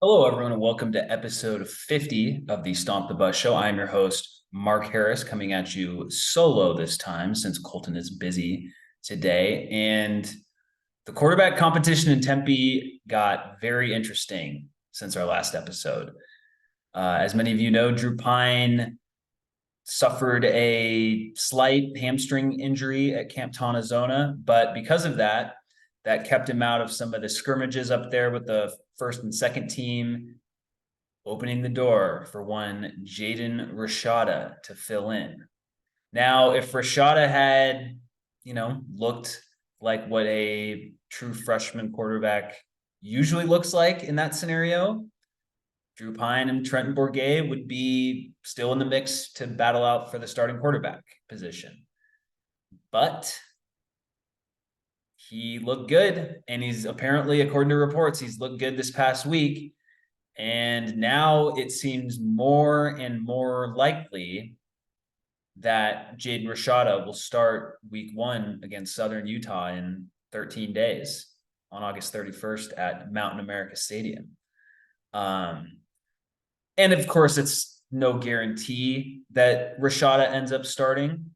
Hello, everyone, and welcome to episode 50 of the Stomp the Bus Show. I'm your host, Mark Harris, coming at you solo this time since Colton is busy today. And the quarterback competition in Tempe got very interesting since our last episode. As many of you know, Drew Pine suffered a slight hamstring injury at Camp Tonazona, but because of that, that kept him out of some of the scrimmages up there with the first and second team, opening the door for one Jaden Rashada to fill in. Now, if Rashada had, looked like what a true freshman quarterback usually looks like in that scenario, Drew Pine and Trenton Bourguet would be still in the mix to battle out for the starting quarterback position. But he looked good, and he's apparently, according to reports, he's looked good this past week. And now it seems more and more likely that Jaden Rashada will start week one against Southern Utah in 13 days on August 31st at Mountain America Stadium. And of course, it's no guarantee that Rashada ends up starting.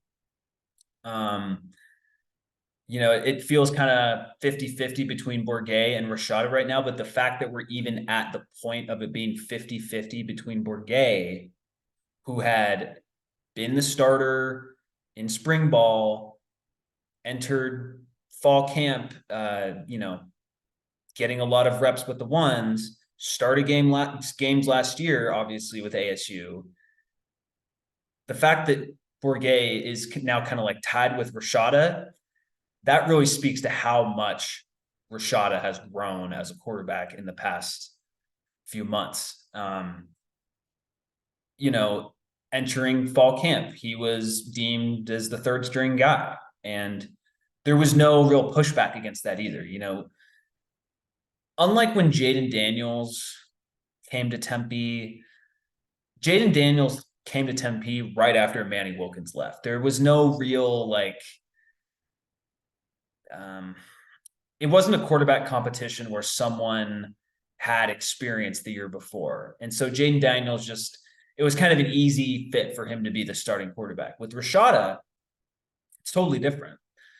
It feels kind of 50-50 between Bourguet and Rashada right now, but the fact that we're even at the point of it being 50-50 between Bourguet, who had been the starter in spring ball, entered fall camp, getting a lot of reps with the ones, started games last year, obviously with ASU. The fact that Bourguet is now kind of like tied with Rashada, that really speaks to how much Rashada has grown as a quarterback in the past few months. Entering fall camp, he was deemed as the third string guy, and there was no real pushback against that either. Unlike when Jaden Daniels came to Tempe, Jaden Daniels came to Tempe right after Manny Wilkins left. There was no real it wasn't a quarterback competition where someone had experience the year before. And so Jaden Daniels it was kind of an easy fit for him to be the starting quarterback. With Rashada, it's totally different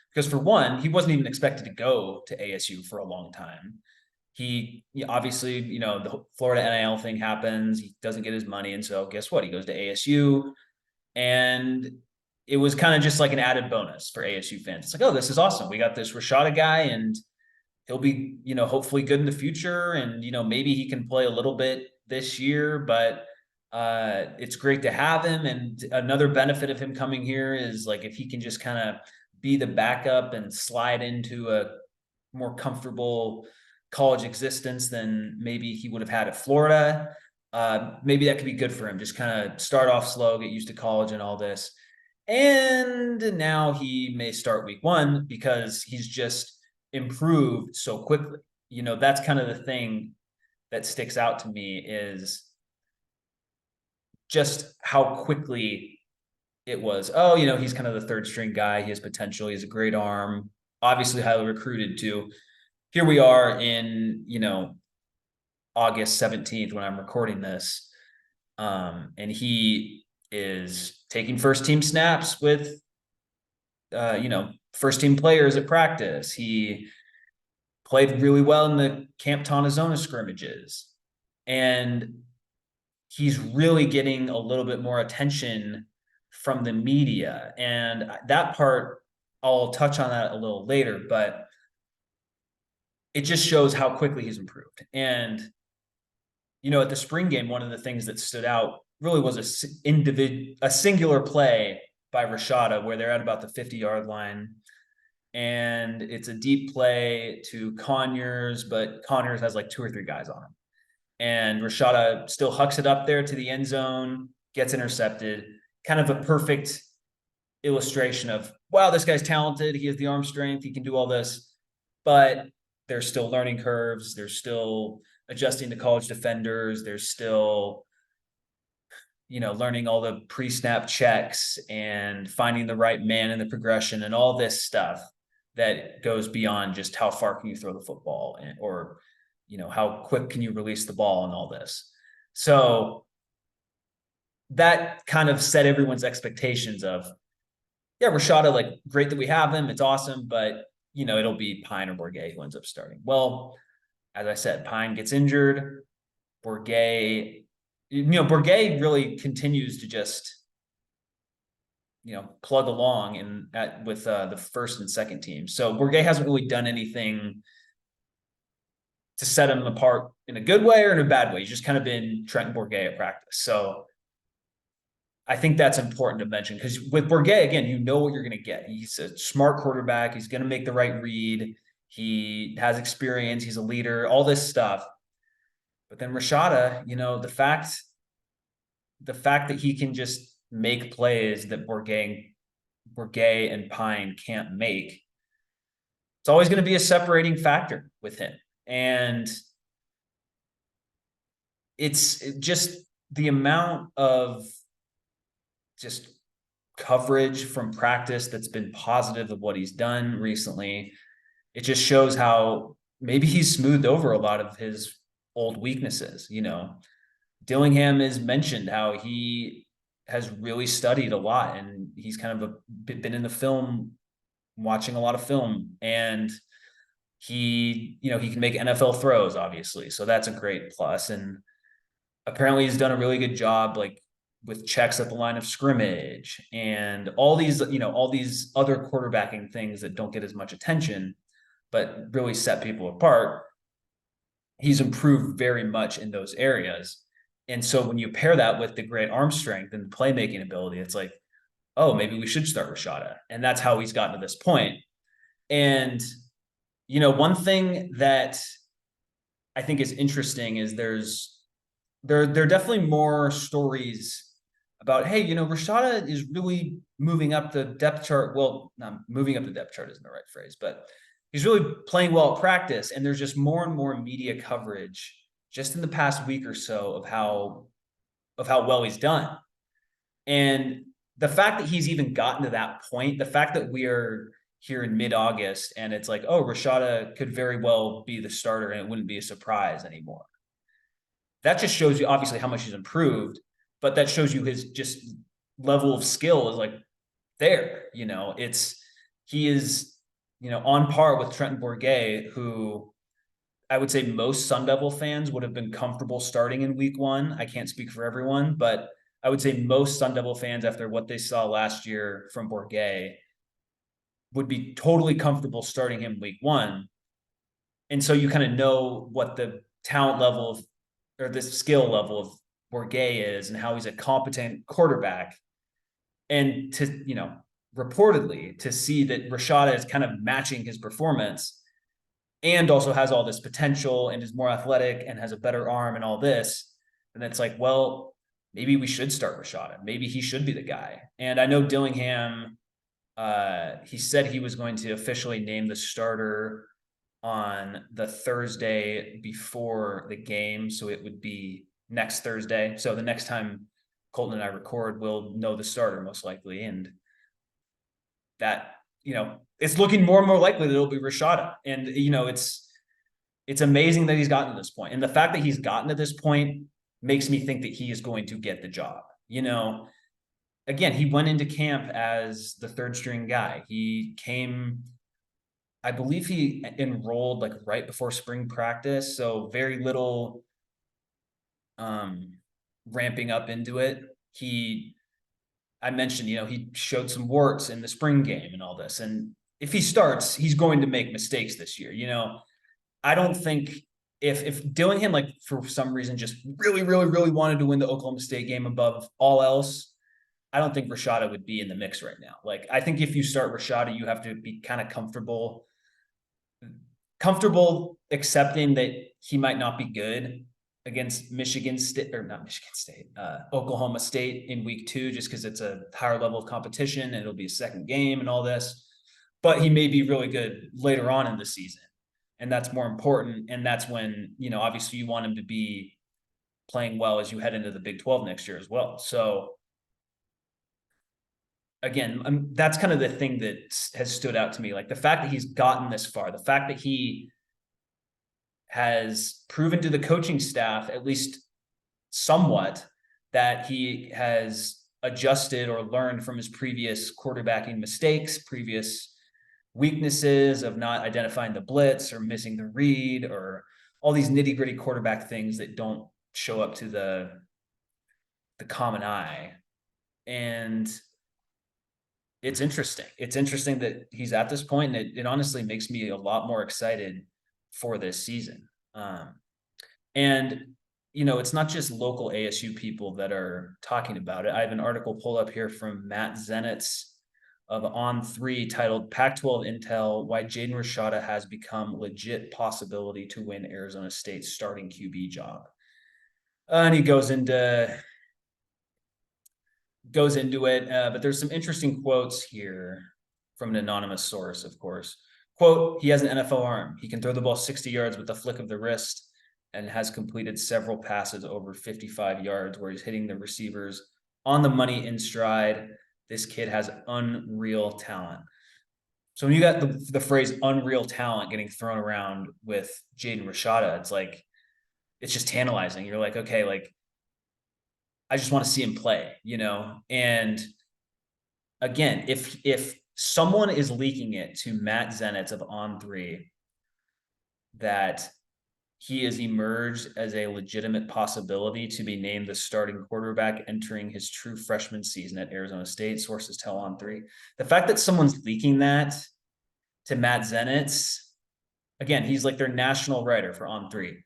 because for one, he wasn't even expected to go to ASU for a long time. He obviously, the Florida NIL thing happens. He doesn't get his money. And so guess what? He goes to ASU, and it was kind of just like an added bonus for ASU fans. It's like, oh, this is awesome. We got this Rashada guy, and he'll be, hopefully good in the future. And, maybe he can play a little bit this year, but it's great to have him. And another benefit of him coming here is like if he can just kind of be the backup and slide into a more comfortable college existence than maybe he would have had at Florida. Maybe that could be good for him. Just kind of start off slow, get used to college and all this. And now he may start week one because he's just improved so quickly. That's kind of the thing that sticks out to me is just how quickly it was. Oh, he's kind of the third string guy. He has potential. He has a great arm, obviously highly recruited too. Here we are in, August 17th when I'm recording this. And he is taking first team snaps with, first team players at practice. He played really well in the Camp Tonazona scrimmages. And he's really getting a little bit more attention from the media. And that part, I'll touch on that a little later, but it just shows how quickly he's improved. And, at the spring game, one of the things that stood out really was a singular play by Rashada where they're at about the 50-yard line. And it's a deep play to Conyers, but Conyers has like two or three guys on him. And Rashada still hucks it up there to the end zone, gets intercepted. Kind of a perfect illustration of, wow, this guy's talented. He has the arm strength. He can do all this. But there's still learning curves. There's still adjusting to college defenders. There's still, learning all the pre-snap checks and finding the right man in the progression and all this stuff that goes beyond just how far can you throw the football or how quick can you release the ball and all this. So that kind of set everyone's expectations of, yeah, Rashada, like great that we have him. It's awesome, but it'll be Pine or Bourget who ends up starting. Well, as I said, Pine gets injured. Bourget, Bourget really continues to just, plug along with the first and second team. So Bourget hasn't really done anything to set him apart in a good way or in a bad way. He's just kind of been Trenton Bourget at practice. So I think that's important to mention because with Bourget, again, you know what you're going to get. He's a smart quarterback. He's going to make the right read. He has experience. He's a leader, all this stuff. But then Rashada, the fact that he can just make plays that Bourget and Pine can't make, it's always going to be a separating factor with him. And it's just the amount of just coverage from practice that's been positive of what he's done recently. It just shows how maybe he's smoothed over a lot of his old weaknesses. Dillingham has mentioned how he has really studied a lot and he's kind of been in the film, watching a lot of film, and he can make NFL throws, obviously. So that's a great plus. And apparently he's done a really good job, like with checks at the line of scrimmage and all these other quarterbacking things that don't get as much attention, but really set people apart. He's improved very much in those areas. And so when you pair that with the great arm strength and playmaking ability, it's like, oh, maybe we should start Rashada. And that's how he's gotten to this point. And, one thing that I think is interesting is there are definitely more stories about, hey, Rashada is really moving up the depth chart. Well, not moving up the depth chart isn't the right phrase, but he's really playing well at practice. And there's just more and more media coverage just in the past week or so of how well he's done. And the fact that he's even gotten to that point, the fact that we are here in mid-August and it's like, oh, Rashada could very well be the starter and it wouldn't be a surprise anymore. That just shows you obviously how much he's improved, but that shows you his just level of skill is like there. He is, on par with Trenton Bourget, who I would say most Sun Devil fans would have been comfortable starting in week 1. I can't speak for everyone, but I would say most Sun Devil fans, after what they saw last year from Bourget, would be totally comfortable starting him week 1. And so you kind of know what the talent level of, or the skill level of Bourget is and how he's a competent quarterback. And to, reportedly to see that Rashada is kind of matching his performance and also has all this potential and is more athletic and has a better arm and all this. And it's like, well, maybe we should start Rashada. Maybe he should be the guy. And I know Dillingham, he said he was going to officially name the starter on the Thursday before the game. So it would be next Thursday. So the next time Colton and I record, we'll know the starter most likely. And that, it's looking more and more likely that it'll be Rashada. And, it's amazing that he's gotten to this point. And the fact that he's gotten to this point makes me think that he is going to get the job. Again, he went into camp as the third string guy. He came, I believe he enrolled like right before spring practice. So very little ramping up into it. I mentioned, he showed some warts in the spring game and all this. And if he starts, he's going to make mistakes this year. I don't think if Dillingham, like for some reason, just really, really, really wanted to win the Oklahoma State game above all else, I don't think Rashada would be in the mix right now. Like, I think if you start Rashada, you have to be kind of comfortable accepting that he might not be good against Oklahoma State in week 2, just because it's a higher level of competition and it'll be a second game and all this. But he may be really good later on in the season. And that's more important. And that's when, obviously you want him to be playing well as you head into the Big 12 next year as well. So again, that's kind of the thing that has stood out to me. Like the fact that he's gotten this far, the fact that he has proven to the coaching staff, at least somewhat, that he has adjusted or learned from his previous quarterbacking mistakes, previous weaknesses of not identifying the blitz or missing the read, or all these nitty gritty quarterback things that don't show up to the common eye. And it's interesting. It's interesting that he's at this point, and it honestly makes me a lot more excited for this season. And it's not just local ASU people that are talking about it. I have an article pulled up here from Matt Zenitz of On3 titled Pac-12 Intel: Why Jaden Rashada Has Become Legit Possibility to Win Arizona State's Starting QB Job. And he goes into it, but there's some interesting quotes here from an anonymous source, of course. Quote, he has an NFL arm. He can throw the ball 60 yards with a flick of the wrist and has completed several passes over 55 yards where he's hitting the receivers on the money in stride. This kid has unreal talent. So when you got the phrase unreal talent getting thrown around with Jaden Rashada, it's like, it's just tantalizing. You're like, okay, like, I just want to see him play, And again, if someone is leaking it to Matt Zenitz of On3 that he has emerged as a legitimate possibility to be named the starting quarterback entering his true freshman season at Arizona State, sources tell On3. The fact that someone's leaking that to Matt Zenitz, again, he's like their national writer for On3.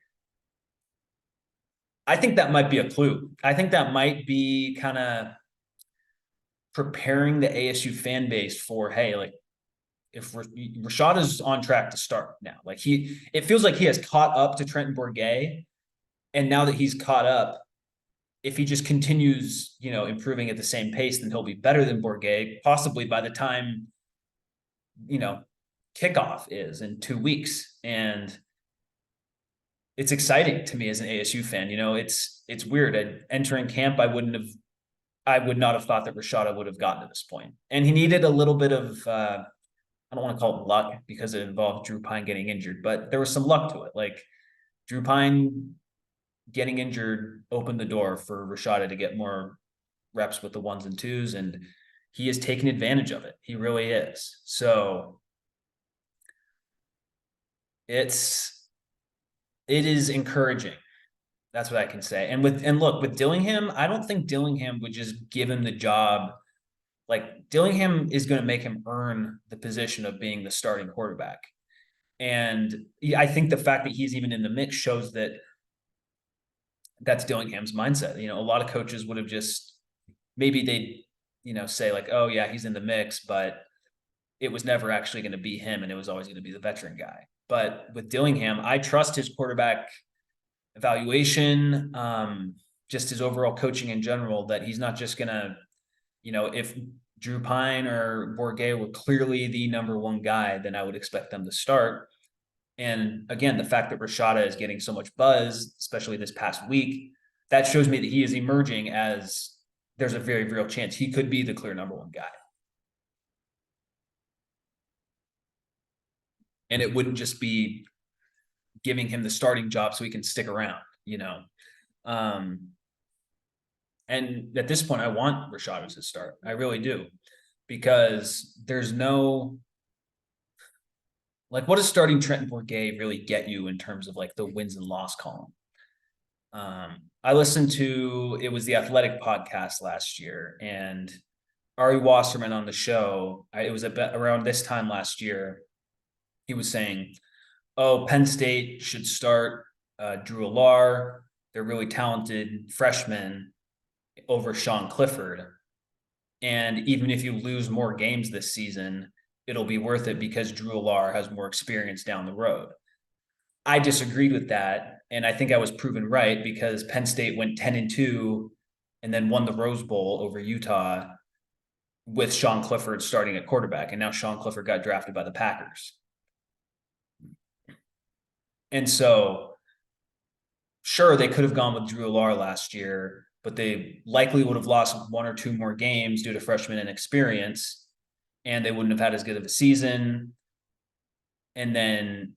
I think that might be a clue. I think that might be kind of preparing the ASU fan base for, hey, like, if Rashada's on track to start now, like it feels like he has caught up to Trenton Bourguet. And now that he's caught up, if he just continues, improving at the same pace, then he'll be better than Bourguet, possibly by the time, kickoff is in 2 weeks. And it's exciting to me as an ASU fan. It's weird. Entering camp, I would not have thought that Rashada would have gotten to this point. And he needed a little bit of, I don't want to call it luck because it involved Drew Pine getting injured, but there was some luck to it. Like, Drew Pine getting injured opened the door for Rashada to get more reps with the 1s and 2s, and he has taken advantage of it. He really is. So it is encouraging. That's what I can say. And look, with Dillingham, I don't think Dillingham would just give him the job. Like, Dillingham is going to make him earn the position of being the starting quarterback. And I think the fact that he's even in the mix shows that that's Dillingham's mindset. A lot of coaches would have just, maybe they'd, say like, oh yeah, he's in the mix, but it was never actually going to be him. And it was always going to be the veteran guy. But with Dillingham, I trust his quarterback evaluation, just his overall coaching in general, that he's not just going to, if Drew Pine or Bourguet were clearly the number one guy, then I would expect them to start. And again, the fact that Rashada is getting so much buzz, especially this past week, that shows me that he is emerging as there's a very real chance he could be the clear number one guy. And it wouldn't just be giving him the starting job so he can stick around, And at this point, I want Rashada to start. I really do. Because there's no, like, what does starting Trenton Bourguet really get you in terms of like the wins and loss column? I listened to, it was the Athletic podcast last year, and Ari Wasserman on the show, it was around this time last year, he was saying, oh, Penn State should start Drew Allar. They're really talented freshmen over Sean Clifford. And even if you lose more games this season, it'll be worth it because Drew Allar has more experience down the road. I disagreed with that. And I think I was proven right because Penn State went 10-2 and then won the Rose Bowl over Utah with Sean Clifford starting at quarterback. And now Sean Clifford got drafted by the Packers. And so, sure, they could have gone with Drew Allar last year, but they likely would have lost 1 or 2 more games due to freshman inexperience, and they wouldn't have had as good of a season. And then,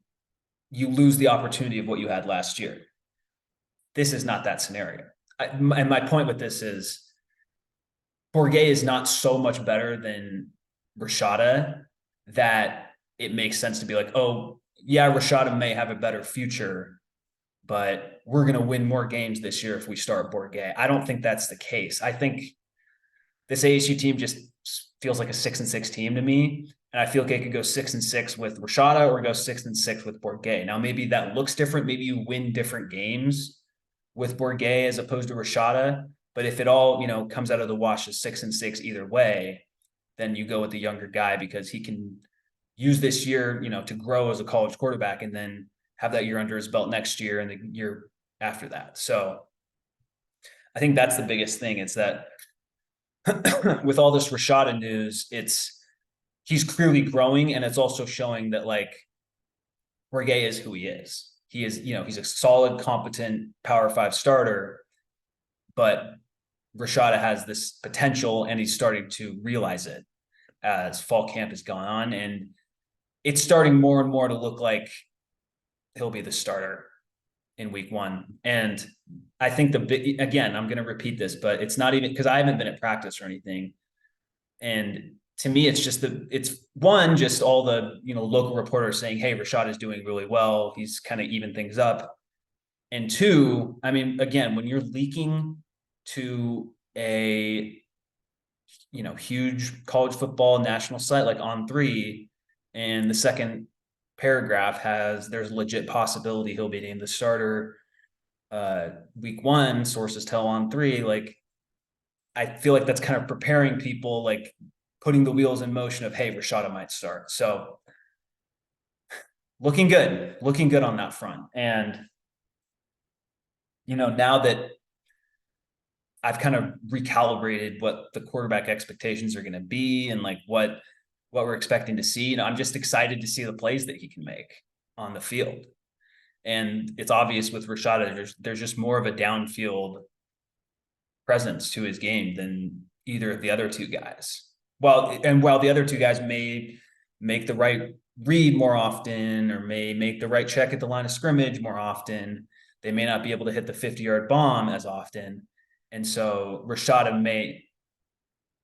you lose the opportunity of what you had last year. This is not that scenario. And my point with this is Bourget is not so much better than Rashada that it makes sense to be like, oh, yeah, Rashada may have a better future, but we're going to win more games this year if we start Bourget. I don't think that's the case. I think this ASU team just feels like a 6-6 team to me. And I feel like it could go 6-6 with Rashada or go 6-6 with Bourget. Now, maybe that looks different. Maybe you win different games with Bourget as opposed to Rashada. But if it all, comes out of the wash as 6-6 either way, then you go with the younger guy because he can use this year, to grow as a college quarterback and then have that year under his belt next year and the year after that. So I think that's the biggest thing. It's that with all this Rashada news, he's clearly growing, and it's also showing that Bourget is who he is. He is, he's a solid, competent Power 5 starter, but Rashada has this potential, and he's starting to realize it as fall camp has gone on, and it's starting more and more to look like he'll be the starter in week 1. And I think again, I'm going to repeat this, but it's not even because I haven't been at practice or anything. And to me, it's just just all the, local reporters saying, hey, Rashada is doing really well. He's kind of even things up. And 2, I mean, again, when you're leaking to a, huge college football national site like On3, and the second paragraph there's legit possibility he'll be named the starter week 1, sources tell On3, I feel like that's kind of preparing people, putting the wheels in motion of, hey, Rashada might start. So looking good on that front. And, now that I've kind of recalibrated what the quarterback expectations are going to be and what we're expecting to see, I'm just excited to see the plays that he can make on the field. And it's obvious with Rashada, there's just more of a downfield presence to his game than either of the other 2 guys. While the other 2 guys may make the right read more often or may make the right check at the line of scrimmage more often, they may not be able to hit the 50-yard bomb as often. And so Rashada may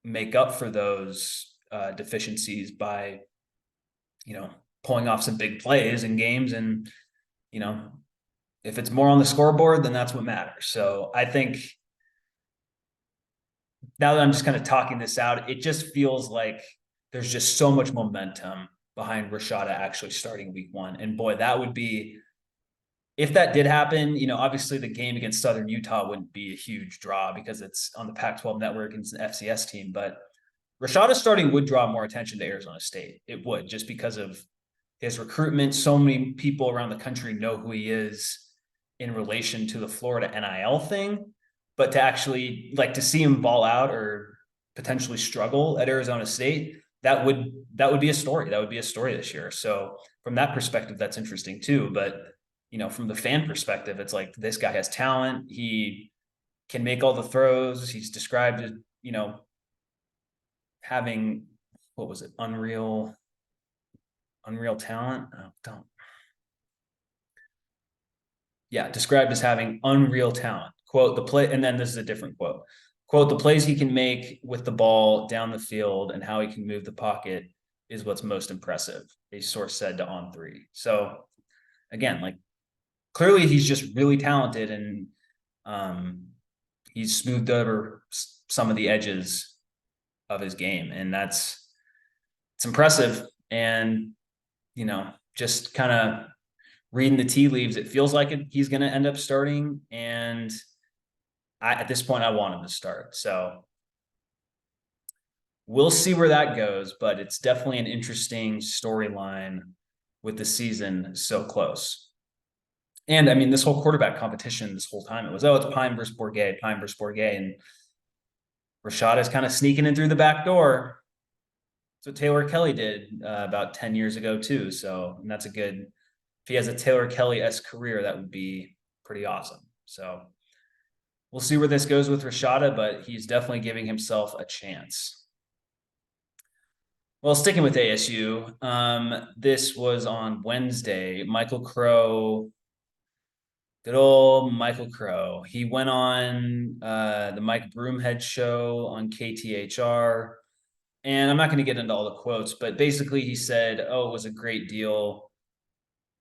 make up for those deficiencies by, pulling off some big plays in games. And, if it's more on the scoreboard, then that's what matters. So I think now that I'm just kind of talking this out, it just feels like there's just so much momentum behind Rashada actually starting week 1. And boy, that would be, if that did happen, obviously the game against Southern Utah wouldn't be a huge draw because it's on the Pac-12 network and it's an FCS team, but Rashada starting would draw more attention to Arizona State. It would, just because of his recruitment. So many people around the country know who he is in relation to the Florida NIL thing, but to actually to see him ball out or potentially struggle at Arizona State, that would be a story. That would be a story this year. So from that perspective, that's interesting too. But, from the fan perspective, it's like, this guy has talent. He can make all the throws. He's described as, having, what was it? Unreal talent. Oh, described as having unreal talent. Quote, the play, and then this is a different quote. Quote, the plays he can make with the ball down the field and how he can move the pocket is what's most impressive, a source said to On3. So again, clearly he's just really talented, and he's smoothed over some of the edges of his game, and it's impressive. And, just kind of reading the tea leaves, it feels like he's going to end up starting. And at this point, I want him to start. So we'll see where that goes, but it's definitely an interesting storyline with the season so close. And I mean, this whole quarterback competition, this whole time, it was, it's Pine versus Bourget, and Rashada is kind of sneaking in through the back door. That's what Taylor Kelly did about 10 years ago too. So, and that's if he has a Taylor Kelly-esque career, that would be pretty awesome. So we'll see where this goes with Rashada, but he's definitely giving himself a chance. Well, sticking with ASU, this was on Wednesday. Michael Crow, good old Michael Crow. He went on the Mike Broomhead show on KTHR. And I'm not going to get into all the quotes, but basically he said, "Oh, it was a great deal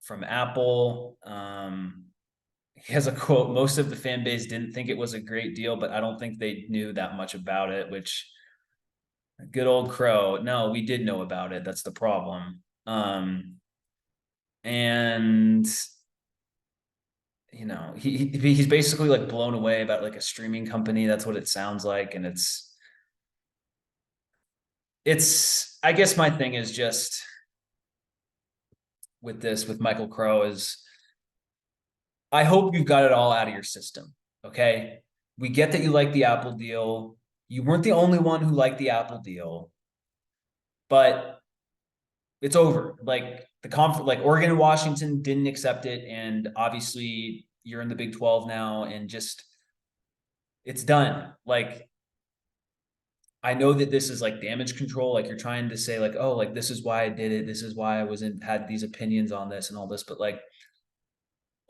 from Apple." He has a quote: "Most of the fan base didn't think it was a great deal, but I don't think they knew that much about it." Which, good old Crow. No, we did know about it. That's the problem. And he's basically like blown away about like a streaming company. That's what it sounds like, and it's. I guess my thing is just with this with Michael Crow is I hope you've got it all out of your system. Okay. We get that you like the Apple deal. You weren't the only one who liked the Apple deal, but it's over. Like like Oregon and Washington didn't accept it. And obviously you're in the Big 12 now and just it's done. Like, I know that this is like damage control. Like you're trying to say like, oh, like this is why I did it. This is why I had these opinions on this and all this. But like,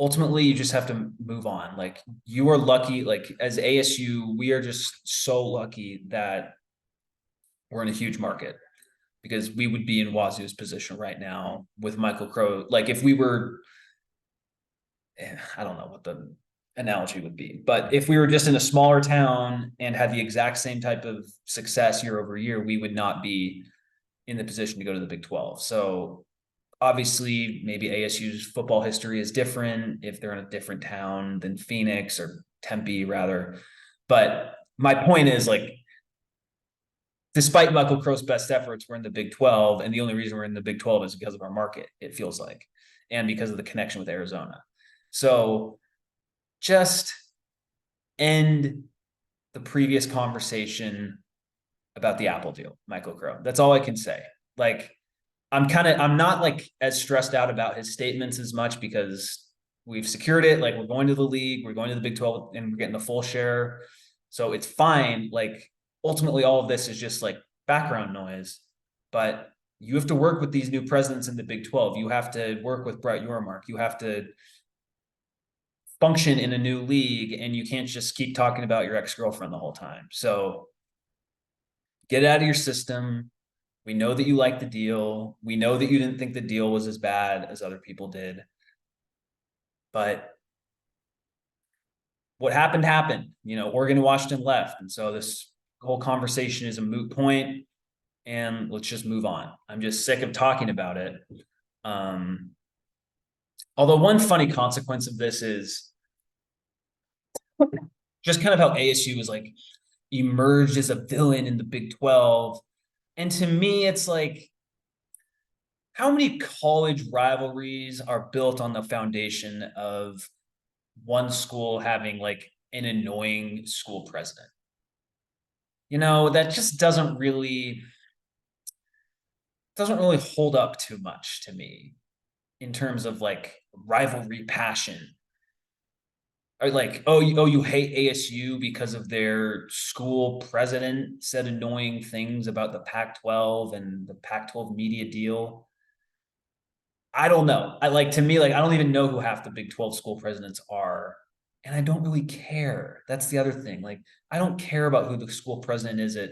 ultimately you just have to move on. Like you are lucky, like as ASU, we are just so lucky that we're in a huge market because we would be in Wazoo's position right now with Michael Crow. Like if we were, I don't know what the analogy would be, but if we were just in a smaller town and had the exact same type of success year over year, we would not be in the position to go to the Big 12. So obviously maybe ASU's football history is different if they're in a different town than Phoenix or Tempe rather. But my point is like, despite Michael Crow's best efforts, we're in the Big 12. And the only reason we're in the Big 12 is because of our market, it feels like, and because of the connection with Arizona. So just end the previous conversation about the Apple deal, Michael Crow. That's all I can say. Like, I'm not like as stressed out about his statements as much because we've secured it. Like we're going to the league, we're going to the Big 12 and we're getting the full share. So it's fine. Like ultimately all of this is just like background noise, but you have to work with these new presidents in the Big 12. You have to work with Brett Yormark. You have to function in a new league and you can't just keep talking about your ex-girlfriend the whole time. So get it out of your system. We know that you like the deal. We know that you didn't think the deal was as bad as other people did. But what happened happened. Oregon and Washington left. And so this whole conversation is a moot point and let's just move on. I'm just sick of talking about it. Although one funny consequence of this is just kind of how ASU is like emerged as a villain in the Big 12. And to me, it's like, how many college rivalries are built on the foundation of one school having like an annoying school president? That just doesn't really hold up too much to me in terms of like rivalry passion. Or like, you hate ASU because of their school president said annoying things about the Pac-12 and the Pac-12 media deal. I don't know. To me, like, I don't even know who half the Big 12 school presidents are. And I don't really care. That's the other thing. Like, I don't care about who the school president is at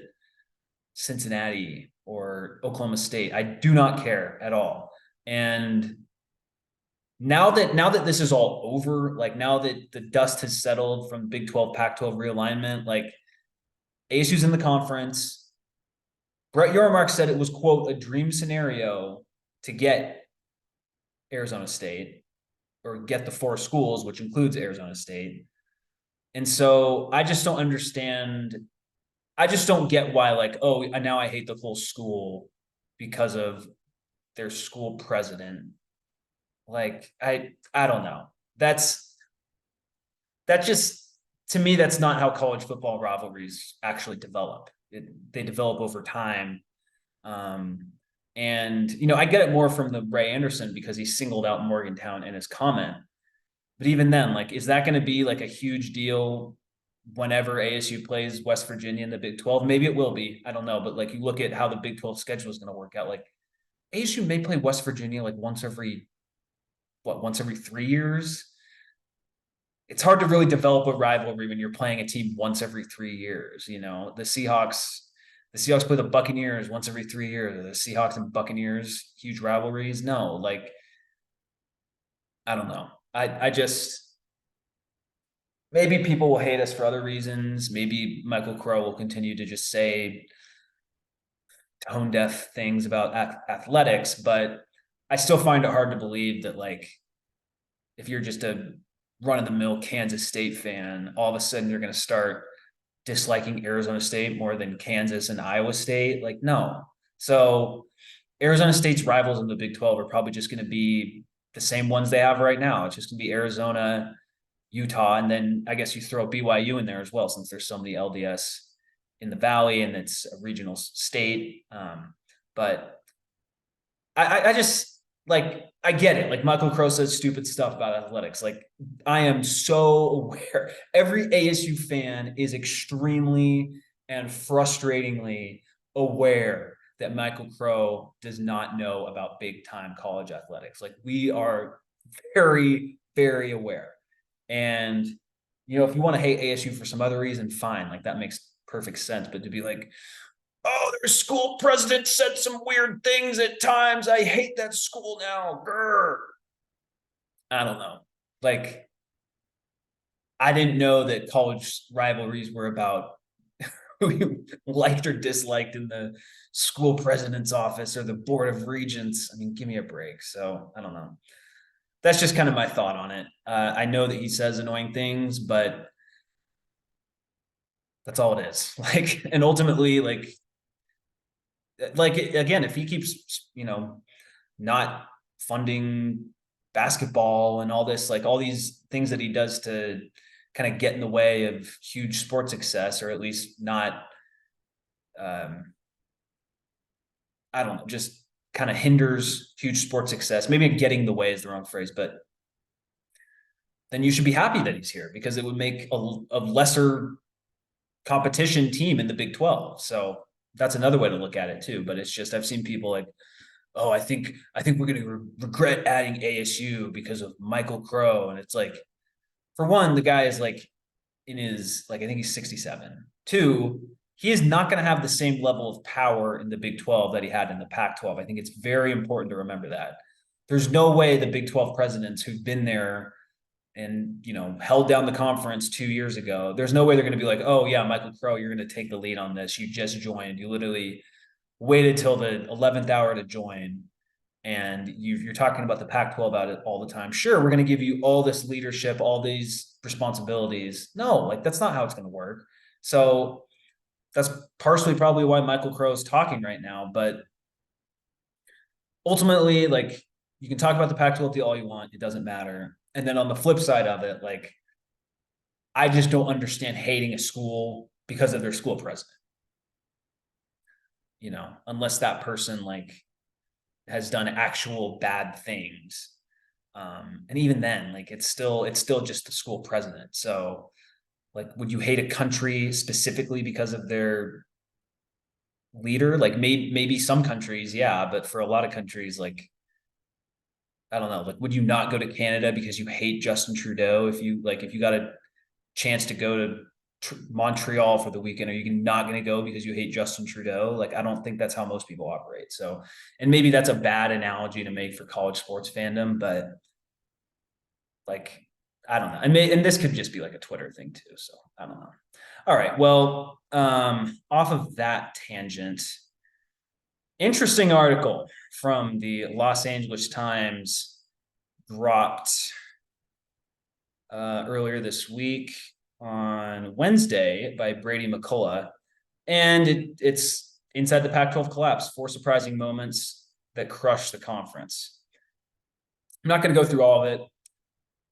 Cincinnati or Oklahoma State. I do not care at all. And now that this is all over, like now that the dust has settled from Big 12, Pac-12 realignment, like ASU's in the conference. Brett Yormark said it was, quote, a dream scenario to get Arizona State or get the four schools, which includes Arizona State. And so I just don't understand. I just don't get why, like, oh, now I hate the whole school because of their school president. Like, I don't know. That just, to me, that's not how college football rivalries actually develop. They develop over time. And I get it more from the Ray Anderson because he singled out Morgantown in his comment. But even then, like, is that going to be like a huge deal whenever ASU plays West Virginia in the Big 12. Maybe it will be. I don't know. But like you look at how the Big 12 schedule is going to work out, like ASU may play West Virginia like once every 3 years. It's hard to really develop a rivalry when you're playing a team once every 3 years. The Seahawks play the Buccaneers once every 3 years. Are the Seahawks and Buccaneers huge rivalries? No, like I don't know. I just maybe people will hate us for other reasons. Maybe Michael Crow will continue to just say tone deaf things about athletics, but I still find it hard to believe that like if you're just a run of the mill Kansas State fan, all of a sudden you're going to start disliking Arizona State more than Kansas and Iowa State. Like, no. So Arizona State's rivals in the Big 12 are probably just going to be the same ones they have right now. It's just going to be Arizona, Utah, and then I guess you throw BYU in there as well, since there's so many LDS in the Valley and it's a regional state. But I just like I get it. Like Michael Crow says stupid stuff about athletics. Like I am so aware. Every ASU fan is extremely and frustratingly aware that Michael Crow does not know about big time college athletics. Like we are very, very aware. And if you want to hate ASU for some other reason, fine. Like that makes perfect sense. But to be like, oh, their school president said some weird things at times. I hate that school now. Grr. I don't know. Like, I didn't know that college rivalries were about who you liked or disliked in the school president's office or the board of regents. I mean, give me a break. So I don't know. That's just kind of my thought on it. I know that he says annoying things, but that's all it is. Like, and ultimately, like again, if he keeps, not funding basketball and all this, like all these things that he does to kind of get in the way of huge sports success, or at least not, I don't know, just kind of hinders huge sports success. Maybe getting in the way is the wrong phrase, but then you should be happy that he's here because it would make a lesser competition team in the Big 12. So that's another way to look at it too. But it's just, I've seen people like, oh, I think we're going to regret adding ASU because of Michael Crow. And it's like, for one, the guy is like in his, like, I think he's 67. Two, he is not going to have the same level of power in the Big 12 that he had in the Pac 12. I think it's very important to remember that. There's no way the Big 12 presidents who've been there and held down the conference 2 years ago, there's no way they're going to be like, oh yeah, Michael Crow, you're going to take the lead on this. You just joined. You literally waited till the 11th hour to join, and you're talking about the Pac-12 about it all the time. Sure, we're going to give you all this leadership, all these responsibilities. No, like that's not how it's going to work. So that's partially probably why Michael Crow is talking right now. But ultimately, like you can talk about the Pac-12 all you want, it doesn't matter. And then on the flip side of it, like I just don't understand hating a school because of their school president. Unless that person like has done actual bad things. And even then, like it's still just the school president. So like, would you hate a country specifically because of their leader? Like maybe some countries, yeah, but for a lot of countries, like, I don't know, like, would you not go to Canada because you hate Justin Trudeau? If you got a chance to go to Montreal for the weekend, are you not going to go because you hate Justin Trudeau? Like, I don't think that's how most people operate. So, and maybe that's a bad analogy to make for college sports fandom, but like, I don't know. And this could just be like a Twitter thing too. So I don't know. All right. Well, off of that tangent, interesting article from the Los Angeles Times dropped earlier this week on Wednesday by Brady McCullough. And it's inside the Pac-12 collapse, 4 surprising moments that crushed the conference. I'm not going to go through all of it.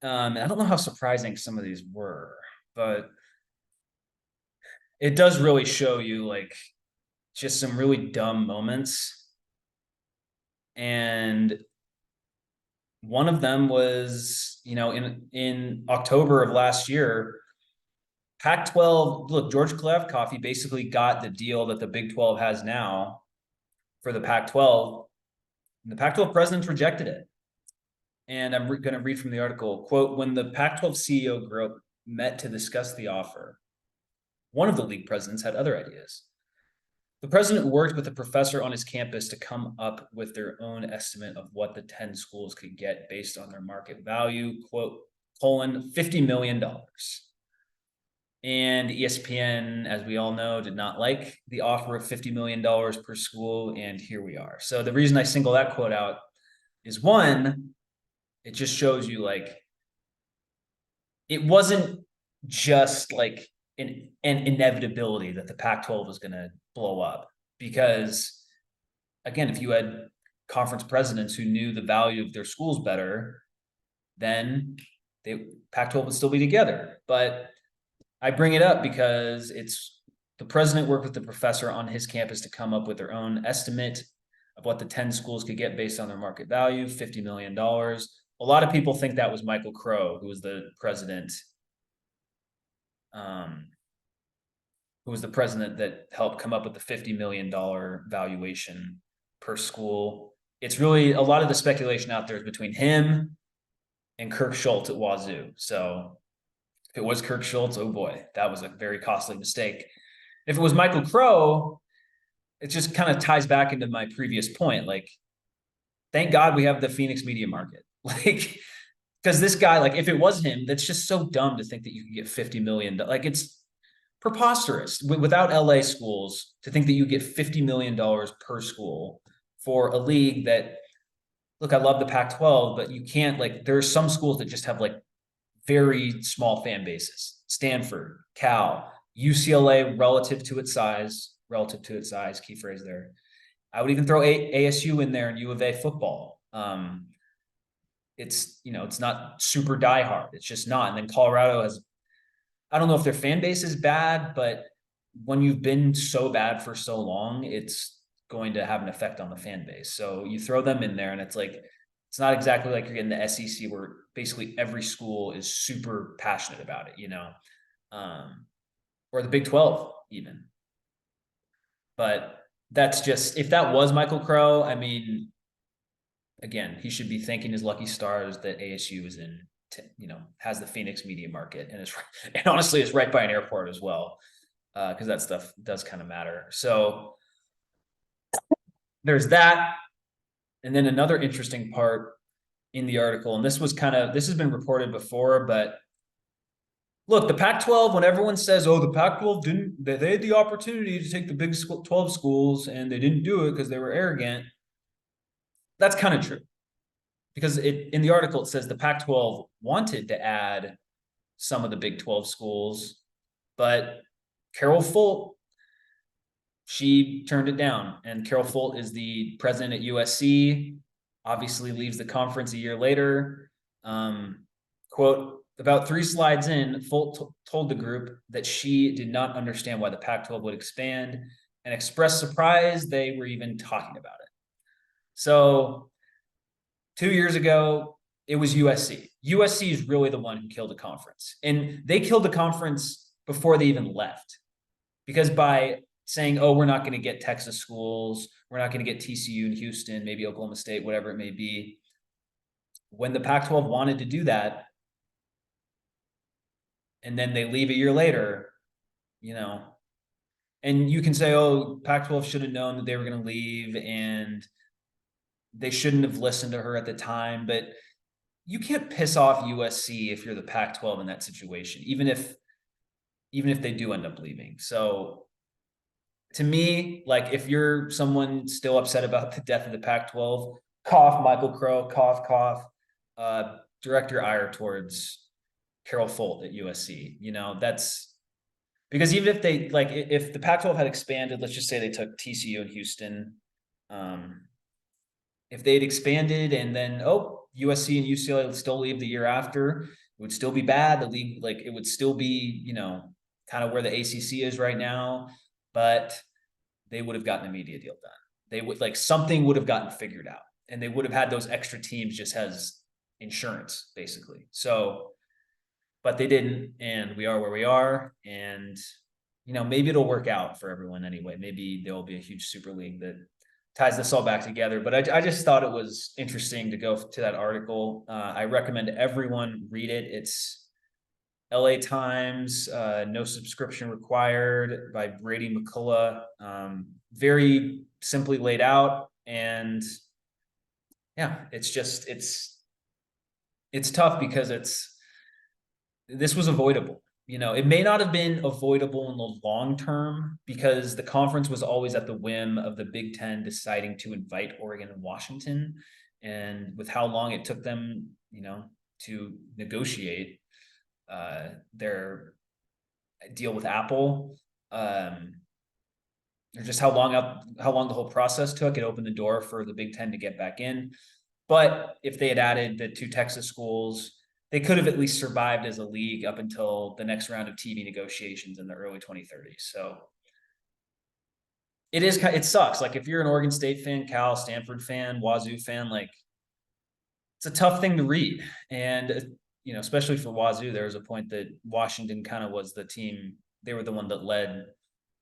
I don't know how surprising some of these were, but it does really show you like just some really dumb moments. And one of them was, in October of last year, Pac-12, look, George Kliavkoff, he basically got the deal that the Big 12 has now for the Pac-12. And the Pac-12 presidents rejected it. And I'm going to read from the article, quote, when the Pac-12 CEO group met to discuss the offer, one of the league presidents had other ideas. The president worked with a professor on his campus to come up with their own estimate of what the 10 schools could get based on their market value, quote, $50 million. And ESPN, as we all know, did not like the offer of $50 million per school. And here we are. So the reason I single that quote out is one, it just shows you like, it wasn't just like an inevitability that the Pac-12 was going to blow up. Because again, if you had conference presidents who knew the value of their schools better, then Pac-12 would still be together. But I bring it up because it's the president worked with the professor on his campus to come up with their own estimate of what the 10 schools could get based on their market value, $50 million. A lot of people think that was Michael Crow, who was the president, that helped come up with the $50 million valuation per school. It's really a lot of the speculation out there is between him and Kirk Schultz at Wazoo. So if it was Kirk Schultz, oh boy, that was a very costly mistake. If it was Michael Crow, it just kind of ties back into my previous point. Like, thank God we have the Phoenix media market. Like, because this guy, like, if it was him, that's just so dumb to think that you could get 50 million. Like, it's preposterous without LA schools to think that you get $50 million per school for a league that, look, I love the Pac-12, but you can't, like, there are some schools that just have like very small fan bases. Stanford, Cal, UCLA, relative to its size, key phrase there. I would even throw ASU in there and U of A football. It's, it's not super diehard. It's just not. And then Colorado has, I don't know if their fan base is bad, but when you've been so bad for so long, it's going to have an effect on the fan base. So you throw them in there and it's like, it's not exactly like you're getting the SEC where basically every school is super passionate about it, or the Big 12 even. But that's just, if that was Michael Crow, I mean, again, he should be thanking his lucky stars that ASU is in, has the Phoenix media market and and honestly, it's right by an airport as well, because that stuff does kind of matter. So there's that. And then another interesting part in the article, and this has been reported before, but look, the Pac-12, when everyone says, oh, the Pac-12 they had the opportunity to take the Big 12 schools and they didn't do it because they were arrogant. That's kind of true. Because in the article, it says the Pac-12 wanted to add some of the Big 12 schools, but Carol Folt, she turned it down. And Carol Folt is the president at USC, obviously leaves the conference a year later. Quote, about 3 slides in, Folt told the group that she did not understand why the Pac-12 would expand and expressed surprise they were even talking about it. So 2 years ago, it was USC. USC is really the one who killed the conference. And they killed the conference before they even left. Because by saying, oh, we're not going to get Texas schools, we're not going to get TCU in Houston, maybe Oklahoma State, whatever it may be. When the Pac-12 wanted to do that, and then they leave a year later, and you can say, oh, Pac-12 should have known that they were going to leave and they shouldn't have listened to her at the time, but you can't piss off USC if you're the Pac-12 in that situation, even if they do end up leaving. So to me, like, if you're someone still upset about the death of the Pac-12, cough, Michael Crow, cough, cough, direct your ire towards Carol Folt at USC. That's because even if they, like, if the Pac-12 had expanded, let's just say they took TCU and Houston, if they'd expanded and then, USC and UCLA would still leave the year after, it would still be bad. The league, like, it would still be, kind of where the ACC is right now, but they would have gotten a media deal done. They would, like, something would have gotten figured out, and they would have had those extra teams just as insurance, basically. So but they didn't, and we are where we are. And maybe it'll work out for everyone anyway. Maybe there will be a huge super league that ties this all back together. But I just thought it was interesting to go to that article. I recommend everyone read it. It's LA Times, no subscription required, by Brady McCullough. Very simply laid out, and yeah, it's tough because this was avoidable. It may not have been avoidable in the long term because the conference was always at the whim of the Big Ten deciding to invite Oregon and Washington. And with how long it took them, to negotiate their deal with Apple, or just how long the whole process took, it opened the door for the Big Ten to get back in. But if they had added the 2 Texas schools, they could have at least survived as a league up until the next round of TV negotiations in the early 2030s. So it sucks. Like if you're an Oregon State fan, Cal, Stanford fan, Wazoo fan, like it's a tough thing to read. And, especially for Wazoo, there was a point that Washington kind of was the team. They were the one that led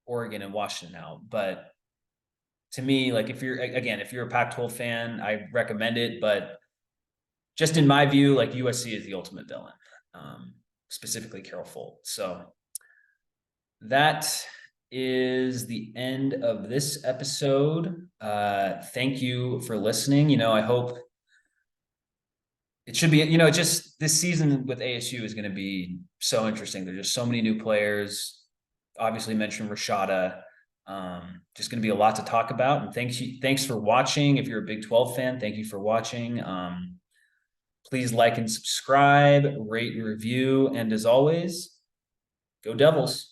Oregon and Washington out. But to me, like if you're a Pac-12 fan, I recommend it. But just in my view, like USC is the ultimate villain, specifically Carol Folt. So that is the end of this episode. Thank you for listening. I hope it should be, just this season with ASU is going to be so interesting. There's just so many new players. Obviously mentioned Rashada. Just going to be a lot to talk about. And thanks for watching. If you're a Big 12 fan, thank you for watching. Please like and subscribe, rate and review. And as always, go Devils.